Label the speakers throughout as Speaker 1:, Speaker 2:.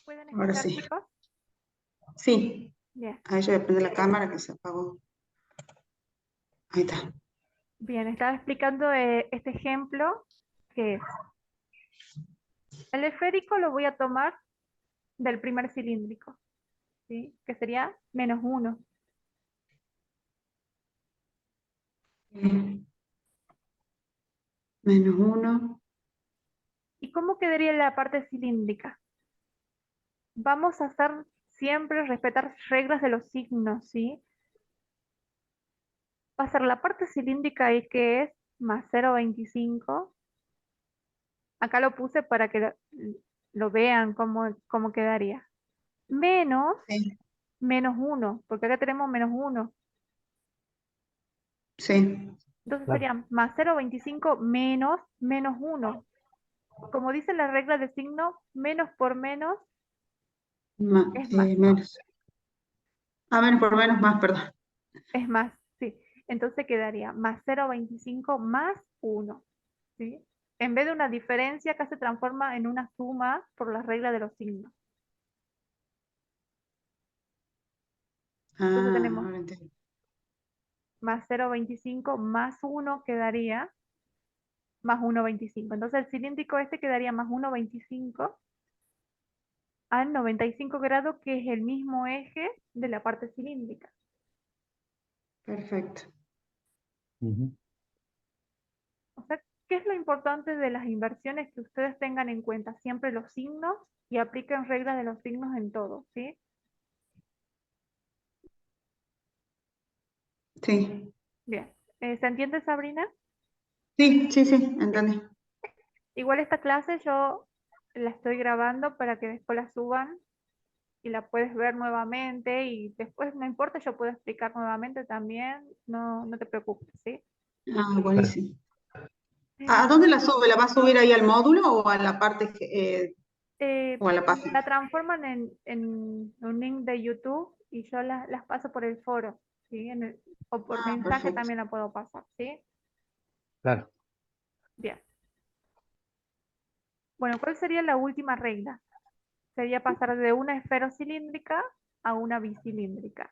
Speaker 1: pueden
Speaker 2: Ahora
Speaker 1: escuchar,
Speaker 2: sí.
Speaker 1: chicos?
Speaker 2: Sí.
Speaker 1: Bien.
Speaker 2: Ahí yo voy a prender la cámara que se apagó. Ahí está.
Speaker 1: Bien, estaba explicando este ejemplo que es. El esférico lo voy a tomar del primer cilíndrico, ¿sí? Que sería -1.
Speaker 2: -1.
Speaker 1: ¿Y cómo quedaría la parte cilíndrica? Vamos a hacer siempre respetar reglas de los signos, ¿sí? Va a ser la parte cilíndrica ahí que es más 0,25. Acá lo puse para que lo vean cómo quedaría. Menos
Speaker 2: Sí.
Speaker 1: -1, porque acá tenemos -1.
Speaker 2: Sí.
Speaker 1: Entonces
Speaker 3: Claro.
Speaker 1: sería más 0,25 menos -1. Como dice la regla de signo, menos por menos es más.
Speaker 2: Menos. Menos por menos, más, perdón.
Speaker 1: Es más, sí. Entonces quedaría más 0,25 más 1, ¿sí? En vez de una diferencia, acá se transforma en una suma por la regla de los signos. Entonces tenemos
Speaker 2: Ahora entiendo.
Speaker 1: más 0,25 más 1 quedaría más 1,25. Entonces el cilíndrico este quedaría más 1,25 al 95 grados, que es el mismo eje de la parte cilíndrica.
Speaker 2: Perfecto.
Speaker 3: Ujú.
Speaker 1: O sea, ¿qué es lo importante de las inversiones? Que ustedes tengan en cuenta siempre los signos y apliquen reglas de los signos en todo, ¿sí?
Speaker 2: Sí.
Speaker 1: Bien. ¿Se entiende, Sabrina?
Speaker 2: Sí, sí, sí,
Speaker 1: Bien.
Speaker 2: entendí.
Speaker 1: Igual esta clase yo la estoy grabando para que después la suban y la puedes ver nuevamente y después, no importa, yo puedo explicar nuevamente también, no te preocupes, ¿sí?
Speaker 2: Buenísimo. ¿A
Speaker 1: Eh,
Speaker 2: dónde la sube? ¿La va a subir ahí al módulo o a la parte
Speaker 1: eh,
Speaker 2: o a la página?
Speaker 1: la transforman en un link de YouTube y yo las paso por el foro, ¿sí? O por mensaje
Speaker 2: Perfecto.
Speaker 1: también la puedo pasar, ¿sí?
Speaker 3: Claro.
Speaker 1: Bien. Bueno, ¿cuál sería la última regla? Sería pasar de una esferocilíndrica a una bicilíndrica.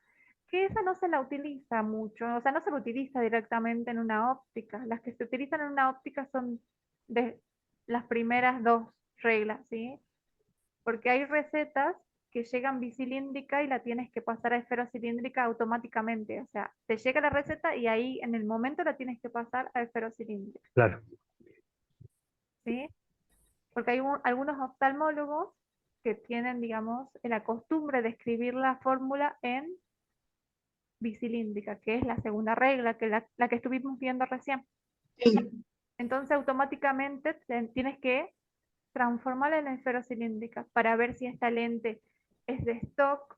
Speaker 1: Que esa no se la utiliza mucho, o sea, no se la utiliza directamente en una óptica. Las que se utilizan en una óptica son de las primeras dos reglas, ¿sí? Porque hay recetas que llegan bicilíndrica y la tienes que pasar a esferocilíndrica automáticamente. O sea, te llega la receta y ahí en el momento la tienes que pasar a esferocilíndrica,
Speaker 3: Claro.
Speaker 1: ¿sí? Porque hay algunos oftalmólogos que tienen, digamos, la costumbre de escribir la fórmula en bicilíndrica, que es la segunda regla, que la que estuvimos viendo recién.
Speaker 2: Sí.
Speaker 1: Entonces automáticamente tienes que transformarla en esferocilíndrica para ver si esta lente es de stock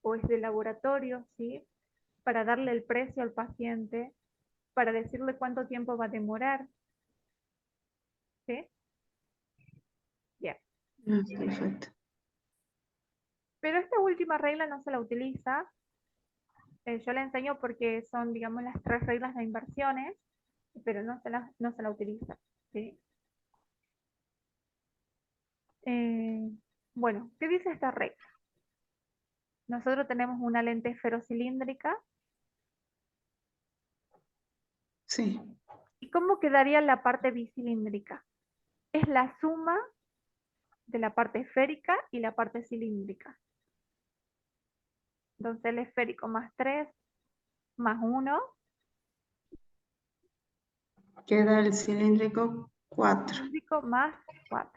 Speaker 1: o es de laboratorio, ¿sí? Para darle el precio al paciente, para decirle cuánto tiempo va a demorar, ¿sí? Bien.
Speaker 2: Perfecto.
Speaker 1: Pero esta última regla no se la utiliza. Yo la enseño porque son, digamos, las tres reglas de inversiones, pero no se la utiliza, ¿sí? Eh, bueno, ¿qué dice esta regla? Nosotros tenemos una lente esferocilíndrica.
Speaker 2: Sí.
Speaker 1: ¿Y cómo quedaría la parte bicilíndrica? Es la suma de la parte esférica y la parte cilíndrica. Entonces el esférico más 3 más 1,
Speaker 2: Queda el cilíndrico 4.
Speaker 1: cilíndrico más 4.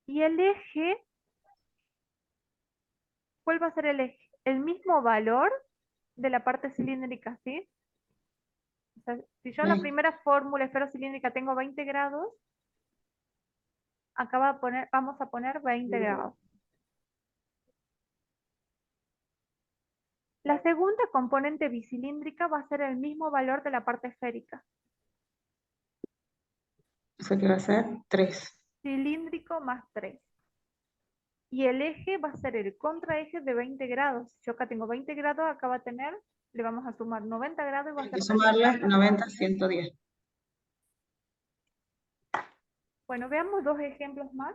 Speaker 1: Y el eje, ¿cuál va a ser el eje? El mismo valor de la parte cilíndrica, ¿sí? O sea, si yo en la primera fórmula esferocilíndrica tengo 20 grados, acá vamos a poner 20 grados. La segunda componente bicilíndrica va a ser el mismo valor de la parte esférica.
Speaker 2: O sea que va a ser 3.
Speaker 1: Cilíndrico más 3. Y el eje va a ser el contraeje de 20 grados. Si yo acá tengo 20 grados, acá va a tener, le vamos a sumar 90 grados y va a
Speaker 2: Hay que
Speaker 1: ser
Speaker 2: sumarle
Speaker 1: 60 grados.
Speaker 2: 90, 110.
Speaker 1: Bueno, veamos dos ejemplos más.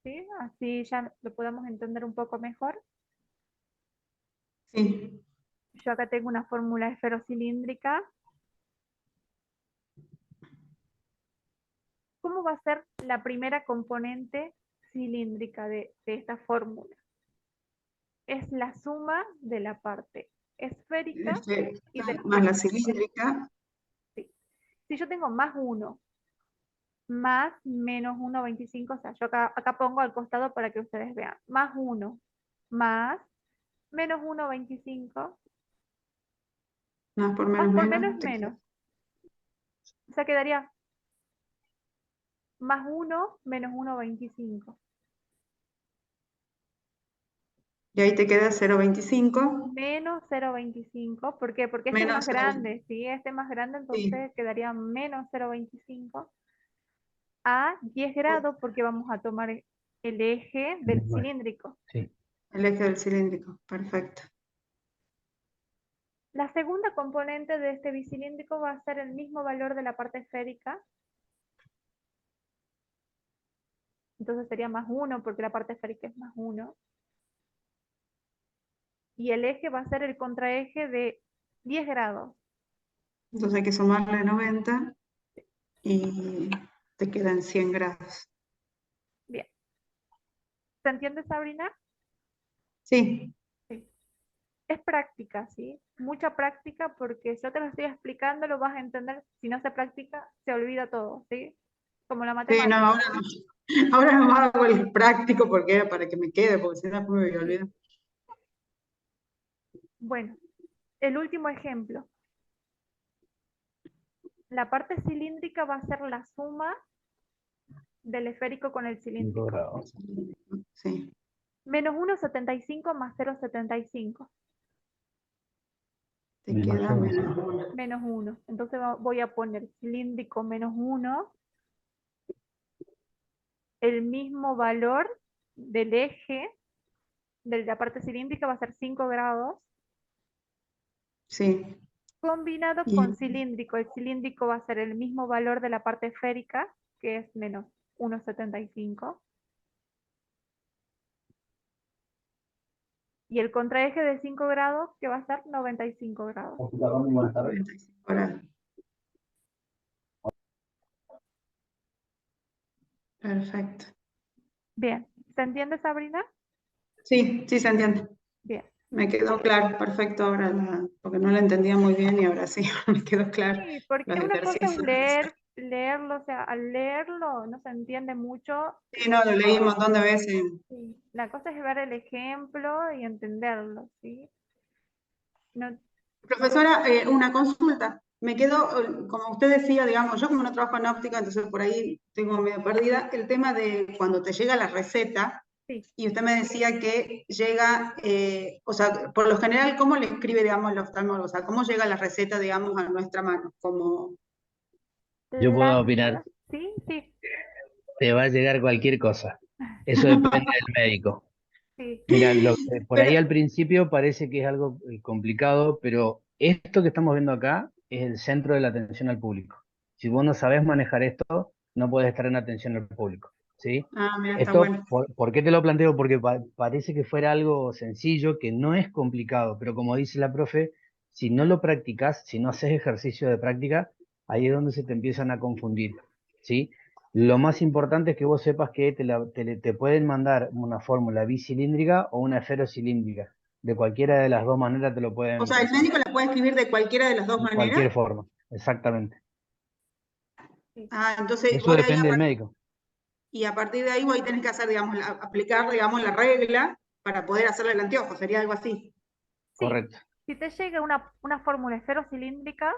Speaker 1: ¿sí? Así ya lo podamos entender un poco mejor.
Speaker 2: Sí.
Speaker 1: Yo acá tengo una fórmula esferocilíndrica. ¿Cómo va a ser la primera componente cilíndrica de esta fórmula? Es la suma de la parte esférica y del
Speaker 2: Más la
Speaker 1: cilíndrico.
Speaker 2: cilíndrica.
Speaker 1: Sí. Si yo tengo más 1 más menos 1,25, o sea, yo acá pongo al costado para que ustedes vean. Más 1 más menos 1,25,
Speaker 2: Más por
Speaker 1: más
Speaker 2: menos
Speaker 1: por menos
Speaker 2: menos.
Speaker 1: es menos. O sea, quedaría más 1 menos 1,25.
Speaker 2: Y ahí te queda 0,25
Speaker 1: Menos 0,25. ¿Por qué? Porque este es más
Speaker 2: menos 0,25.
Speaker 1: grande. Si este es más grande,
Speaker 2: Sí.
Speaker 1: entonces quedaría menos 0,25 a 10 grados porque vamos a tomar el eje del
Speaker 3: Bueno,
Speaker 1: cilíndrico.
Speaker 3: sí.
Speaker 2: El eje del cilíndrico. Perfecto.
Speaker 1: La segunda componente de este bicilíndrico va a ser el mismo valor de la parte esférica. Entonces sería más 1 porque la parte esférica es más 1. Y el eje va a ser el contraeje de 10 grados.
Speaker 2: Entonces hay que sumarle 90 y te quedan 100 grados.
Speaker 1: Bien. ¿Se entiende, Sabrina?
Speaker 2: Sí.
Speaker 1: Sí. Es práctica, ¿sí? Mucha práctica porque yo te lo estoy explicando, lo vas a entender. Si no se practica, se olvida todo, ¿sí? Como la
Speaker 2: Sí, no,
Speaker 1: matemática.
Speaker 2: ahora no. Ahora no hago el práctico porque era para que me quede, porque si no después me voy a olvidar.
Speaker 1: Bueno, el último ejemplo. La parte cilíndrica va a ser la suma del esférico con el
Speaker 3: 5
Speaker 1: cilíndrico.
Speaker 3: grados.
Speaker 2: Sí.
Speaker 1: Menos 1,75 más 0,75.
Speaker 2: Te
Speaker 3: Menos
Speaker 2: queda
Speaker 3: 1.
Speaker 2: menos 1.
Speaker 1: Menos 1. Entonces voy a poner cilíndrico menos 1, el mismo valor del eje de la parte cilíndrica va a ser 5 grados,
Speaker 2: Sí.
Speaker 1: combinado con
Speaker 2: Y
Speaker 1: cilíndrico. El cilíndrico va a ser el mismo valor de la parte esférica, que es menos 1,75. Y el contraeje de 5 grados, que va a ser 95 grados.
Speaker 2: 95 grados. Perfecto.
Speaker 1: Bien. ¿Se entiende, Sabrina?
Speaker 2: Sí, sí se entiende.
Speaker 1: Bien.
Speaker 2: Me quedó claro, perfecto ahora, porque no la entendía muy bien y ahora sí, me quedó claro
Speaker 1: Sí,
Speaker 2: los
Speaker 1: porque una cosa es
Speaker 2: ejercicios.
Speaker 1: leerlo, o sea, al leerlo no se entiende mucho.
Speaker 2: Sí, no, lo leí un montón de veces.
Speaker 1: Sí. La cosa es ver el ejemplo y entenderlo, ¿sí? No,
Speaker 2: Profesora, una consulta. Me quedo, como usted decía, digamos, yo como no trabajo en óptica, entonces por ahí tengo medio perdida, el tema de cuando te llega la receta,
Speaker 1: sí.
Speaker 2: y usted me decía que llega, o sea, por lo general, ¿cómo le escribe, digamos, el oftalmólogo? O sea, ¿cómo llega la receta, digamos, a nuestra mano? Como,
Speaker 3: Yo puedo
Speaker 1: La,
Speaker 3: opinar,
Speaker 1: sí, sí,
Speaker 3: te va a llegar cualquier cosa. Eso depende del médico.
Speaker 1: sí.
Speaker 3: Mira, por ahí
Speaker 2: pero,
Speaker 3: al principio parece que es algo complicado, pero esto que estamos viendo acá es el centro de la atención al público. Si vos no sabés manejar esto, no puedes estar en atención al público, ¿sí?
Speaker 2: mira, está
Speaker 3: Esto,
Speaker 2: bueno.
Speaker 3: ¿por qué te lo planteo? Porque parece que fuera algo sencillo, que no es complicado, pero como dice la profe, si no lo practicas, si no haces ejercicio de práctica, ahí es donde se te empiezan a confundir, ¿sí? Lo más importante es que vos sepas que te pueden mandar una fórmula bicilíndrica o una esferocilíndrica. De cualquiera de las dos maneras te lo
Speaker 2: O sea,
Speaker 3: pueden,
Speaker 2: el médico la puede escribir de cualquiera de las dos
Speaker 3: de
Speaker 2: maneras.
Speaker 3: cualquier forma, exactamente.
Speaker 1: Sí.
Speaker 2: Entonces
Speaker 3: Eso
Speaker 2: vos de ahí
Speaker 3: depende del médico,
Speaker 2: y a partir de ahí vos ahí tenés que hacer, digamos, aplicar, digamos, la regla para poder hacerle el anteojo, sería algo así.
Speaker 1: Sí,
Speaker 3: correcto.
Speaker 1: si te llega una fórmula esferocilíndrica,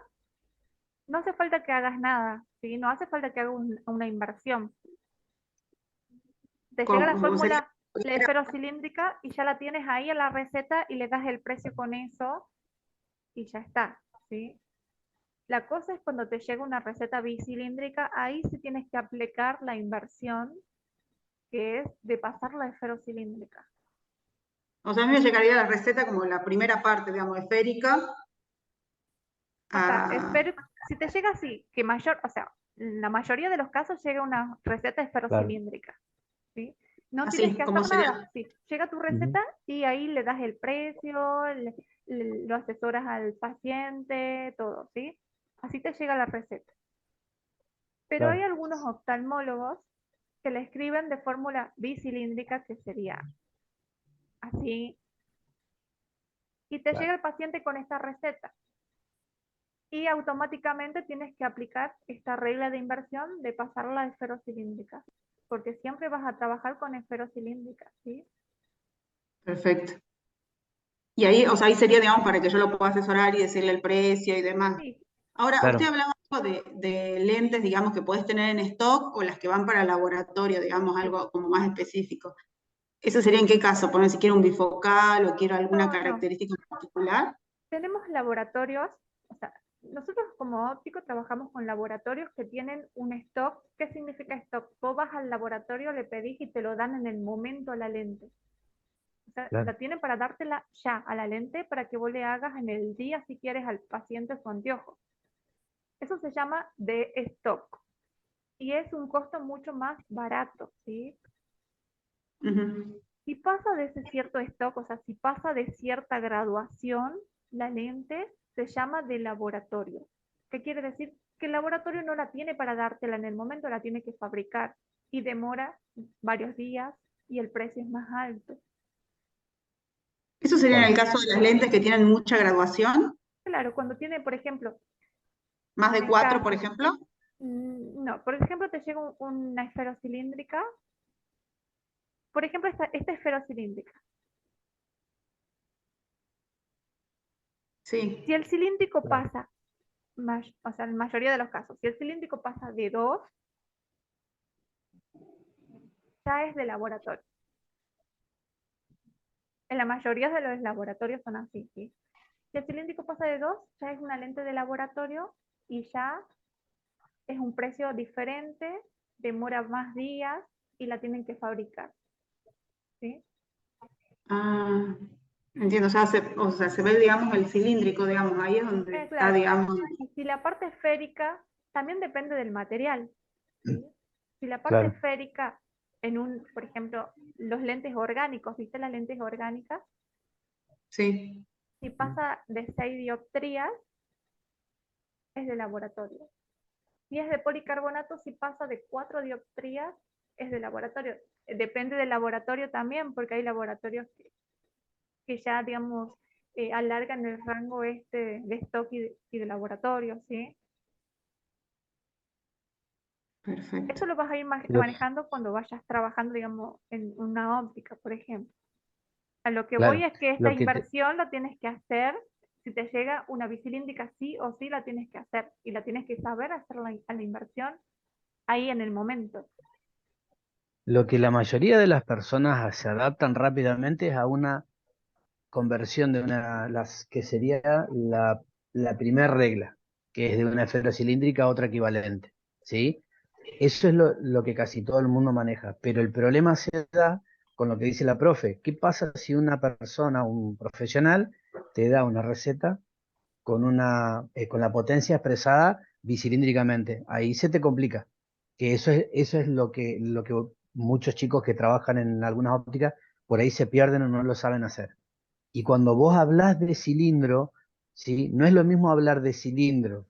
Speaker 1: no hace falta que hagas nada, ¿sí? No hace falta que hagas una inversión. Te llega la
Speaker 2: Como sería,
Speaker 1: fórmula la esferocilíndrica y ya la tienes ahí en la receta y le das el precio con eso y ya está, ¿sí? La cosa es cuando te llega una receta bicilíndrica, ahí sí tienes que aplicar la inversión, que es de pasar la esferocilíndrica.
Speaker 2: o sea, a mí me llegaría la receta como la primera parte, digamos, esférica.
Speaker 1: O sea,
Speaker 2: a-
Speaker 1: si te llega así, que mayor, o sea, la mayoría de los casos llega una receta
Speaker 3: Claro.
Speaker 1: esferocilíndrica, ¿sí? No tienes
Speaker 2: Así,
Speaker 1: que
Speaker 2: como
Speaker 1: hacer
Speaker 2: sería.
Speaker 1: nada. Sí, llega tu
Speaker 3: Ujú.
Speaker 1: receta y ahí le das el precio, lo asesoras al paciente, todo, ¿sí? Así te llega la receta. Pero hay
Speaker 3: Claro,
Speaker 1: algunos oftalmólogos que le escriben de fórmula bicilíndrica, que sería así, y te
Speaker 3: claro.
Speaker 1: llega el paciente con esta receta. Y automáticamente tienes que aplicar esta regla de inversión de pasarla a esferocilíndrica, porque siempre vas a trabajar con esferocilíndrica, ¿sí?
Speaker 2: Perfecto. Y ahí, o sea, ahí sería, digamos, para que yo lo pueda asesorar y decirle el precio y demás.
Speaker 1: Sí,
Speaker 2: Ahora, usted
Speaker 3: Claro.
Speaker 2: hablaba algo de lentes, digamos, que puedes tener en stock o las que van para laboratorio, digamos,
Speaker 1: sí.
Speaker 2: algo como más específico. ¿Eso sería en qué caso? Poner si quiero un bifocal o quiero alguna
Speaker 1: No, no.
Speaker 2: característica en particular.
Speaker 1: Tenemos laboratorios, o sea, nosotros como óptico trabajamos con laboratorios que tienen un stock. ¿Qué significa stock? Vos vas al laboratorio, le pedís y te lo dan en el momento la lente. O sea,
Speaker 3: Claro.
Speaker 1: la tienen para dártela ya a la lente para que vos le hagas en el día si quieres al paciente su anteojo. Eso se llama de stock y es un costo mucho más barato, ¿sí?
Speaker 2: Ujú.
Speaker 1: Si pasa de ese cierto stock, o sea, si pasa de cierta graduación, la lente se llama de laboratorio. ¿Qué quiere decir? Que el laboratorio no la tiene para dártela en el momento, la tiene que fabricar y demora varios días y el precio es más alto.
Speaker 2: Eso sería en el
Speaker 3: Claro.
Speaker 2: caso de las lentes que tienen mucha graduación,
Speaker 1: Claro, cuando tiene, por ejemplo,
Speaker 2: más
Speaker 1: en
Speaker 2: de
Speaker 1: el
Speaker 2: 4, por
Speaker 1: caso,
Speaker 2: ejemplo.
Speaker 1: no, por ejemplo, te llega una esferocilíndrica, por ejemplo, esta esferocilíndrica. Si
Speaker 2: Sí.
Speaker 1: el cilíndrico
Speaker 3: Claro.
Speaker 1: pasa, o sea, en la mayoría de los casos, si el cilíndrico pasa de 2, ya es de laboratorio. En la mayoría de los laboratorios son así, ¿sí? Si el cilíndrico pasa de 2, ya es una lente de laboratorio y ya es un precio diferente, demora más días y la tienen que fabricar, ¿sí?
Speaker 2: Ah, entiendo, o sea, se ve, digamos, el cilíndrico, digamos, ahí es donde está,
Speaker 1: Claro.
Speaker 2: digamos.
Speaker 1: Y si la parte esférica, también depende del material, ¿sí? Si la parte
Speaker 3: Claro.
Speaker 1: esférica, por ejemplo, los lentes orgánicos, ¿viste las lentes orgánicas?
Speaker 2: Sí.
Speaker 1: Si pasa de 6 dioptrías, es de laboratorio. Si es de policarbonato, si pasa de 4 dioptrías, es de laboratorio. Depende del laboratorio también, porque hay laboratorios que ya, digamos, alargan el rango este de stock y de laboratorio, ¿sí?
Speaker 2: Perfecto.
Speaker 1: Eso lo vas a ir
Speaker 3: Lo-
Speaker 1: manejando cuando vayas trabajando, digamos, en una óptica, por ejemplo. A lo que voy
Speaker 3: claro.
Speaker 1: es que esta
Speaker 3: Lo que te,
Speaker 1: inversión la tienes que hacer. Si te llega una bicilíndrica, sí o sí la tienes que hacer. Y la tienes que saber hacer a la inversión ahí en el momento.
Speaker 3: lo que la mayoría de las personas se adaptan rápidamente es a una conversión de las que sería la primera regla, que es de una esfera cilíndrica a otra equivalente, ¿sí? Eso es lo que casi todo el mundo maneja, pero el problema se da con lo que dice la profe. ¿Qué pasa si una persona, un profesional, te da una receta con la potencia expresada bicilíndricamente? Ahí se te complica, que eso es lo que muchos chicos que trabajan en algunas ópticas por ahí se pierden o no lo saben hacer. Y cuando vos hablás de cilindro, ¿sí? No es lo mismo hablar de cilindro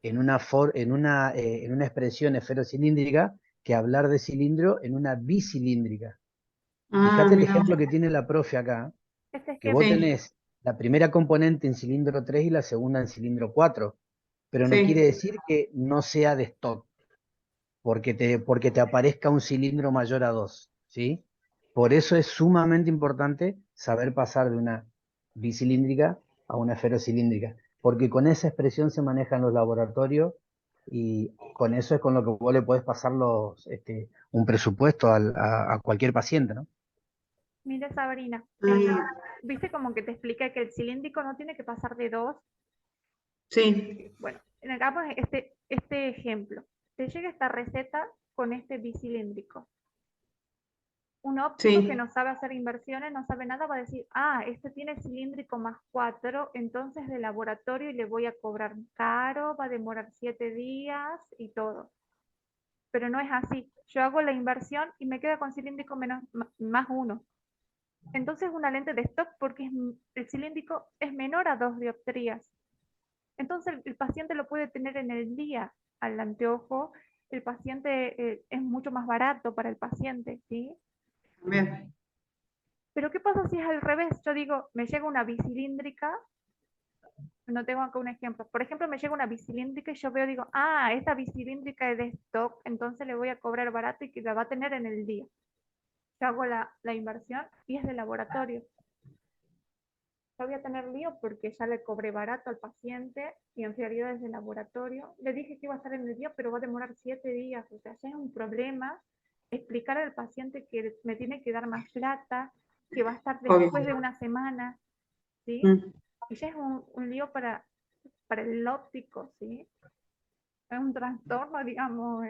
Speaker 3: en una expresión esferocilíndrica que hablar de cilindro en una bicilíndrica.
Speaker 2: Ah,
Speaker 3: Fíjate el
Speaker 2: mira.
Speaker 3: ejemplo que tiene la profe acá,
Speaker 1: Este
Speaker 3: que vos
Speaker 1: ejemplo,
Speaker 2: Sí,
Speaker 3: tenés la primera componente en cilindro 3 y la segunda en cilindro 4, pero no quiere
Speaker 2: sí.
Speaker 3: decir que no sea de stock, porque te aparezca un cilindro mayor a 2, ¿sí? Por eso es sumamente importante saber pasar de una bicilíndrica a una esferocilíndrica, porque con esa expresión se manejan los laboratorios y con eso es con lo que vos le podés pasar un presupuesto a cualquier paciente, ¿no?
Speaker 1: mira Sabrina,
Speaker 2: Ah,
Speaker 1: viste como que te explica que el cilíndrico no tiene que pasar de 2.
Speaker 2: sí,
Speaker 1: Bueno, hagamos este ejemplo. Te llega esta receta con este bicilíndrico. Un óptico que
Speaker 2: sí.
Speaker 1: no sabe hacer inversiones, no sabe nada, va a decir, ah, este tiene cilíndrico más 4, entonces de laboratorio y le voy a cobrar caro, va a demorar 7 días y todo. pero no es así. Yo hago la inversión y me queda con cilíndrico más 1. Entonces una lente de stock porque el cilíndrico es menor a 2 dioptrías. Entonces el paciente lo puede tener en el día al anteojo, el paciente es mucho más barato para el paciente, ¿sí?
Speaker 2: Bien.
Speaker 1: Pero ¿qué pasa si es al revés? Yo digo, me llega una bicilíndrica, no tengo acá un ejemplo. Por ejemplo, me llega una bicilíndrica y yo veo, digo, ah, esta bicilíndrica es de stock, entonces le voy a cobrar barato y que la va a tener en el día. Yo hago la inversión y es de laboratorio. Yo voy a tener lío porque ya le cobré barato al paciente y en realidad es de laboratorio. Le dije que iba a estar en el día, pero va a demorar 7 días. O sea, ya es un problema explicar al paciente que me tiene que dar más plata, que va a estar
Speaker 2: Obvio.
Speaker 1: después de una semana, ¿sí?
Speaker 2: Mm.
Speaker 1: Y ya es un lío para el óptico, ¿sí? Es un trastorno, digamos,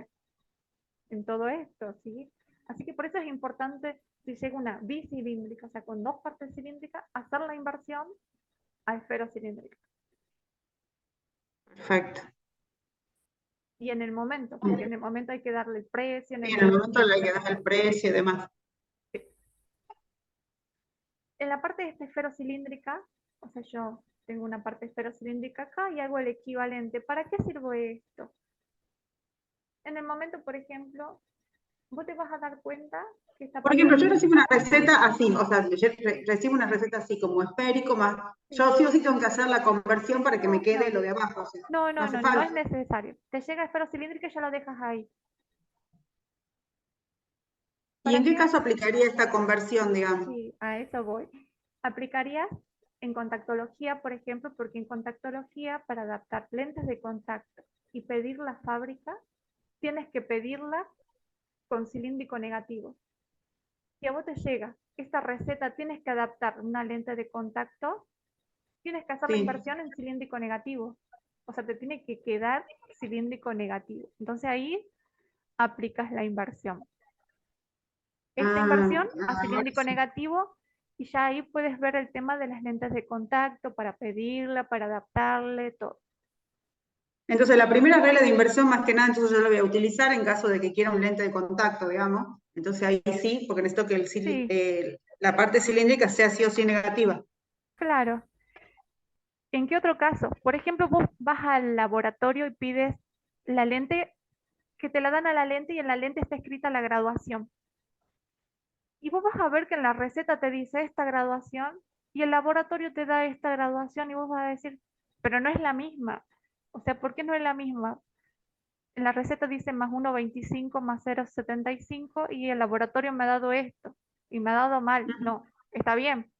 Speaker 1: en todo esto, ¿sí? Así que por eso es importante, si llega una bicilíndrica, o sea, con 2 partes cilíndricas, hacer la inversión a esferocilíndrica.
Speaker 2: Perfecto.
Speaker 1: Y en el momento, porque en el momento hay que darle el precio.
Speaker 2: Y en el momento le hay que dar el precio y demás.
Speaker 1: En la parte de esta esferocilíndrica, o sea, yo tengo una parte esferocilíndrica acá y hago el equivalente. ¿Para qué sirve esto? En el momento, por ejemplo, vos te vas a dar cuenta que esta
Speaker 2: Por
Speaker 1: parte...
Speaker 2: ejemplo, yo recibo una receta así, o sea, yo recibo una receta así como esférico, más yo sí o sí tengo que hacer la conversión para que me quede lo de abajo. O sea,
Speaker 1: No,
Speaker 2: no
Speaker 1: no,
Speaker 2: hace
Speaker 1: no, no es
Speaker 2: falta.
Speaker 1: necesario. Te llega esferocilíndrica y ya lo dejas ahí.
Speaker 2: ¿Y
Speaker 1: ¿Para
Speaker 2: en qué
Speaker 1: qué?
Speaker 2: caso aplicaría esta conversión, digamos?
Speaker 1: Sí, a eso voy. Aplicarías en contactología, por ejemplo, porque en contactología, para adaptar lentes de contacto y pedir la fábrica, tienes que pedirla con cilíndrico negativo. Si a vos te llega esta receta, tienes que adaptar una lente de contacto, tienes que hacer la
Speaker 2: Sí.
Speaker 1: inversión en cilíndrico negativo. O sea, te tiene que quedar cilíndrico negativo. Entonces ahí aplicas la inversión. Esta inversión a cilíndrico
Speaker 2: Sí.
Speaker 1: negativo y ya ahí puedes ver el tema de las lentes de contacto para pedirla, para adaptarle, todo.
Speaker 2: Entonces, la primera regla de inversión, más que nada, entonces yo la voy a utilizar en caso de que quiera un lente de contacto, digamos. Entonces ahí sí, porque necesito
Speaker 1: Sí,
Speaker 2: que la parte cilíndrica sea sí o sí negativa.
Speaker 1: claro. ¿En qué otro caso? Por ejemplo, vos vas al laboratorio y pides la lente, que te la dan a la lente y en la lente está escrita la graduación. Y vos vas a ver que en la receta te dice esta graduación y el laboratorio te da esta graduación y vos vas a decir, pero no es la misma. O sea, ¿por qué no es la misma? En la receta dice más 1,25 más 0,75 y el laboratorio me ha dado esto y me ha dado mal. No, está bien.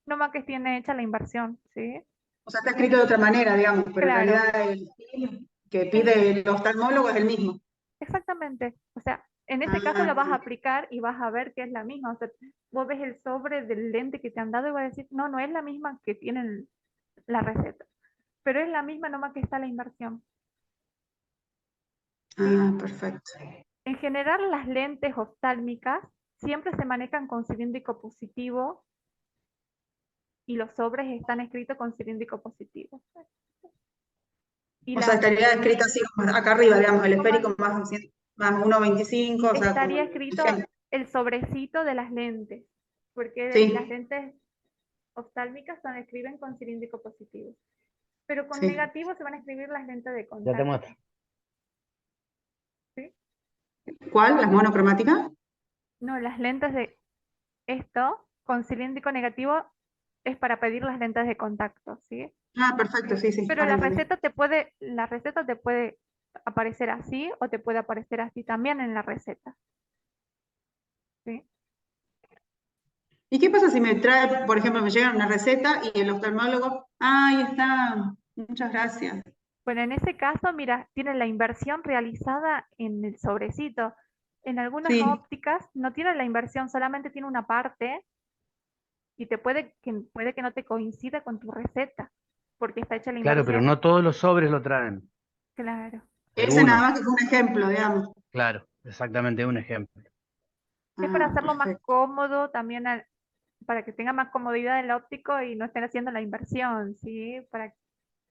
Speaker 1: No más que tiene hecha la inversión, ¿sí?
Speaker 2: O sea, está escrito de otra manera, digamos, pero en
Speaker 1: Claro,
Speaker 2: realidad el film que
Speaker 1: el-
Speaker 2: pide el oftalmólogo es el mismo.
Speaker 1: exactamente. O sea, en este caso
Speaker 2: Ah,
Speaker 1: lo vas a aplicar y vas a ver que es la misma. O sea, vos ves el sobre del lente que te han dado y vas a decir, no, no es la misma que tienen la receta, pero es la misma nomás que está la inversión, ¿sí?
Speaker 2: perfecto.
Speaker 1: En general, las lentes oftálmicas siempre se manejan con cilíndrico positivo y los sobres están escritos con cilíndrico positivo. Y
Speaker 2: O sea,
Speaker 1: la,
Speaker 2: estaría escrito así como acá arriba, digamos, el
Speaker 1: como
Speaker 2: esférico más 1,25, o sea, como
Speaker 1: estaría
Speaker 2: el
Speaker 1: escrito
Speaker 2: ejemplo.
Speaker 1: el sobrecito de las lentes, porque las
Speaker 2: Sí,
Speaker 1: lentes oftálmicas se escriben con cilíndrico positivo, pero con
Speaker 2: sí.
Speaker 1: negativo se van a escribir las lentes de
Speaker 3: Ya te
Speaker 1: contacto,
Speaker 3: muestro.
Speaker 1: ¿sí?
Speaker 2: ¿Cuál? ¿Las monocromáticas?
Speaker 1: No, las lentes de esto con cilíndrico negativo es para pedir las lentes de contacto, ¿sí?
Speaker 2: Perfecto, sí, sí,
Speaker 1: Pero
Speaker 2: ahora entendí.
Speaker 1: la receta te puede aparecer así o te puede aparecer así también en la receta, ¿sí?
Speaker 2: ¿Y qué pasa si me trae, por ejemplo, me llega una receta y el oftalmólogo, ahí está, muchas gracias.
Speaker 1: Bueno, en ese caso, mira, tiene la inversión realizada en el sobrecito. En algunas
Speaker 2: Sí,
Speaker 1: ópticas no tiene la inversión, solamente tiene una parte y puede que no te coincida con tu receta, porque está hecha la
Speaker 3: Claro, pero
Speaker 1: inversión.
Speaker 3: no todos los sobres lo traen.
Speaker 1: Claro.
Speaker 2: ese nada
Speaker 3: Algunos.
Speaker 2: más que fue un ejemplo, digamos.
Speaker 3: Claro, exactamente un ejemplo.
Speaker 1: Es para hacerlo más
Speaker 2: Perfecto.
Speaker 1: cómodo también, para que tenga más comodidad el óptico y no estén haciendo la inversión, ¿sí? Para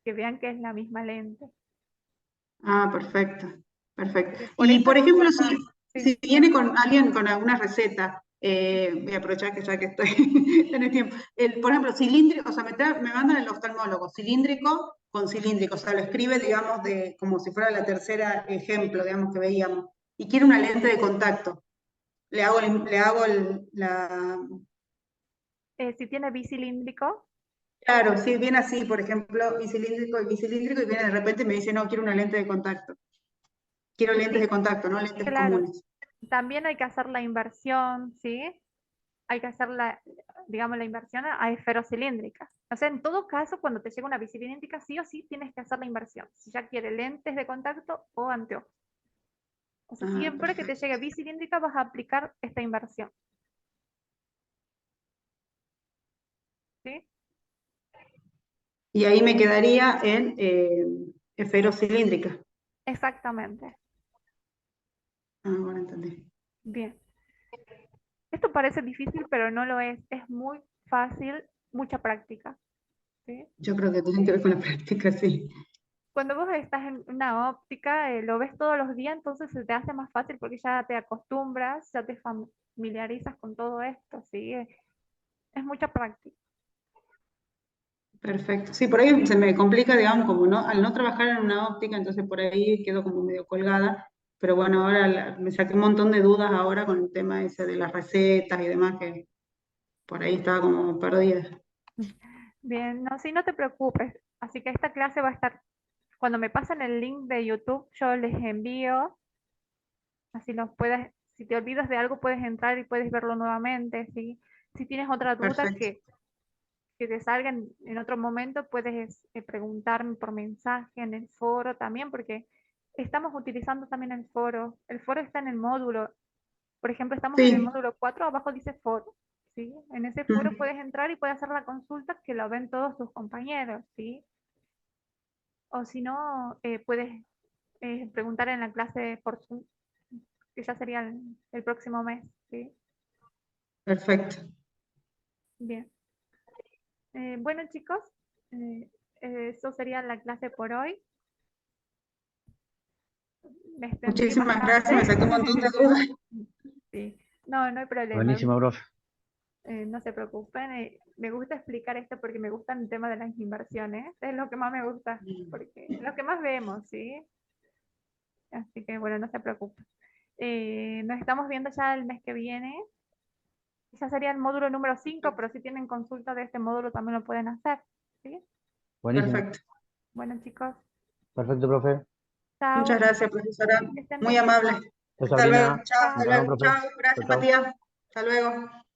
Speaker 1: que vean que es la misma lente.
Speaker 2: Perfecto, Perfecto.
Speaker 1: Por
Speaker 2: Y
Speaker 1: eso
Speaker 2: por
Speaker 1: es
Speaker 2: ejemplo,
Speaker 1: importante. Sí.
Speaker 2: si viene con alguien con alguna receta, voy a aprovechar que ya que estoy en el tiempo. Por ejemplo, cilíndrico, o sea, me mandan el oftalmólogo, cilíndrico con cilíndrico, o sea, lo escribe, digamos, como si fuera la tercera ejemplo, digamos, que veíamos. Y quiere una lente de contacto. Le hago,
Speaker 1: Si tiene bicilíndrico,
Speaker 2: claro, si viene así, por ejemplo, bicilíndrico, y viene de repente y me dice, no, quiero una lente de contacto. Quiero lentes
Speaker 1: sí,
Speaker 2: de contacto, no lentes
Speaker 1: claro.
Speaker 2: comunes.
Speaker 1: También hay que hacer la inversión, ¿sí? Hay que hacer digamos, la inversión a esferocilíndrica. O sea, en todo caso, cuando te llega una bicilíndrica, sí o sí tienes que hacer la inversión. Si ya quiere lentes de contacto o anteojos. O sea,
Speaker 2: Ah,
Speaker 1: siempre que te
Speaker 2: perfecto.
Speaker 1: llegue bicilíndrica vas a aplicar esta inversión. ¿Sí?
Speaker 2: Y ahí me quedaría en esferocilíndrica.
Speaker 1: Exactamente.
Speaker 2: Ah, bueno, entendí.
Speaker 1: Bien. Esto parece difícil, pero no lo es. Es muy fácil, mucha práctica. ¿Sí?
Speaker 2: Yo creo que tiene que ver con la práctica, sí.
Speaker 1: Cuando vos estás en una óptica, lo ves todos los días, entonces se te hace más fácil porque ya te acostumbras, ya te familiarizas con todo esto, ¿sí? Es mucha práctica.
Speaker 2: Perfecto. Sí, por ahí se me complica, digamos, como no, al no trabajar en una óptica, entonces por ahí quedo como medio colgada. Pero bueno, ahora me saqué un montón de dudas ahora con el tema ese de las recetas y demás, que por ahí estaba como perdida.
Speaker 1: Bien, no, sí, no te preocupes. Así que esta clase va a estar, cuando me pasen el link de YouTube, yo les envío, así los puedes, si te olvidas de algo, puedes entrar y puedes verlo nuevamente, ¿sí? Si tienes otra duda
Speaker 2: Perfecto.
Speaker 1: que te salga en otro momento, puedes preguntarme por mensaje en el foro también, porque estamos utilizando también el foro. El foro está en el módulo. Por ejemplo, estamos en el
Speaker 2: Sí.
Speaker 1: módulo 4 abajo dice foro. ¿Sí? En ese foro
Speaker 2: Mm.
Speaker 1: puedes entrar y puedes hacer la consulta que lo ven todos tus compañeros, ¿sí? O si no, puedes preguntar en la clase por Zoom, que ya sería el próximo mes, ¿sí?
Speaker 2: Perfecto.
Speaker 1: Bien. Bueno, chicos, eh, eso sería la clase por hoy. Me extendí
Speaker 2: Muchísimas gracias,
Speaker 1: bastante.
Speaker 2: me saqué un montón de dudas.
Speaker 1: Sí. No, no hay problema.
Speaker 3: Buenísimo, profe.
Speaker 1: No se preocupen. Me gusta explicar esto porque me gusta el tema de las inversiones. Es lo que más me gusta, porque es lo que más vemos, ¿sí? Así que bueno, no se preocupen. Nos estamos viendo ya el mes que viene. Ya sería el módulo número 5, pero si tienen consulta de este módulo también lo pueden hacer, ¿sí?
Speaker 3: Buenísimo.
Speaker 2: Perfecto.
Speaker 1: Bueno, chicos,
Speaker 3: Perfecto, profe.
Speaker 1: chao,
Speaker 2: Muchas gracias, profesora.
Speaker 1: que estén
Speaker 2: Muy
Speaker 1: bien.
Speaker 2: amable.
Speaker 3: Chao,
Speaker 2: Hasta luego.
Speaker 3: Sabrina.
Speaker 2: Chao, hasta
Speaker 3: Nos vemos,
Speaker 1: Chao.
Speaker 2: luego.
Speaker 3: profe.
Speaker 2: Chao.
Speaker 3: Chao,
Speaker 2: Gracias,
Speaker 3: chao.
Speaker 2: Matías. Hasta luego.